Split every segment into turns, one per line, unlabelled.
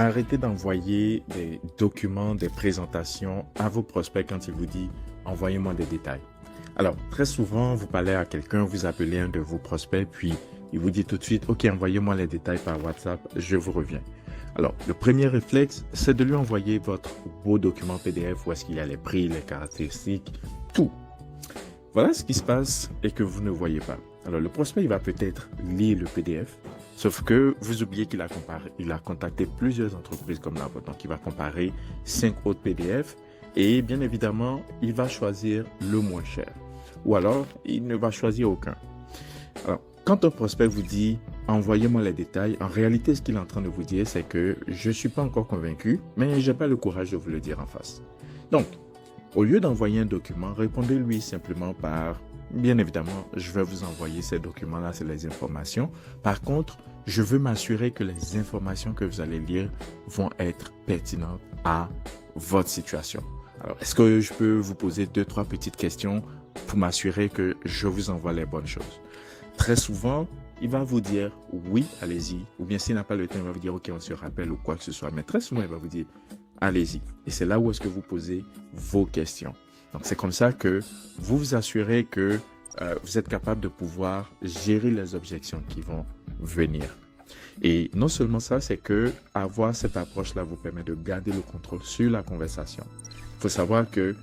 Arrêtez d'envoyer des documents, des présentations à vos prospects quand ils vous disent envoyez-moi des détails. Alors, très souvent, vous parlez à quelqu'un, vous appelez un de vos prospects, puis il vous dit tout de suite ok, envoyez-moi les détails par WhatsApp, je vous reviens. Alors, le premier réflexe, c'est de lui envoyer votre beau document PDF où est-ce qu'il y a les prix, les caractéristiques, tout. Voilà ce qui se passe et que vous ne voyez pas. Alors, le prospect, il va peut-être lire le PDF, sauf que vous oubliez qu'il a contacté plusieurs entreprises comme la vôtre. Donc, il va comparer 5 autres PDF et bien évidemment, il va choisir le moins cher. Ou alors, il ne va choisir aucun. Alors, quand un prospect vous dit « envoyez-moi les détails », en réalité, ce qu'il est en train de vous dire, c'est que je ne suis pas encore convaincu, mais je n'ai pas le courage de vous le dire en face. Donc, au lieu d'envoyer un document, répondez-lui simplement par « bien évidemment, je vais vous envoyer ces documents-là, c'est les informations. Par contre, je veux m'assurer que les informations que vous allez lire vont être pertinentes à votre situation. Alors, est-ce que je peux vous poser 2-3 petites questions pour m'assurer que je vous envoie les bonnes choses ?» Très souvent, il va vous dire oui, allez-y. Ou bien s'il n'a pas le temps, il va vous dire ok, on se rappelle ou quoi que ce soit. Mais très souvent, il va vous dire allez-y. Et c'est là où est-ce que vous posez vos questions. Donc, c'est comme ça que vous vous assurez que vous êtes capable de pouvoir gérer les objections qui vont venir. Et non seulement ça, c'est que avoir cette approche-là vous permet de garder le contrôle sur la conversation. Il faut savoir que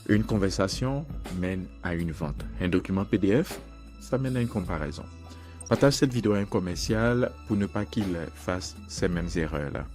une conversation mène à une vente. Un document PDF, ça mène à une comparaison. Partage cette vidéo à un commercial pour ne pas qu'il fasse ces mêmes erreurs-là.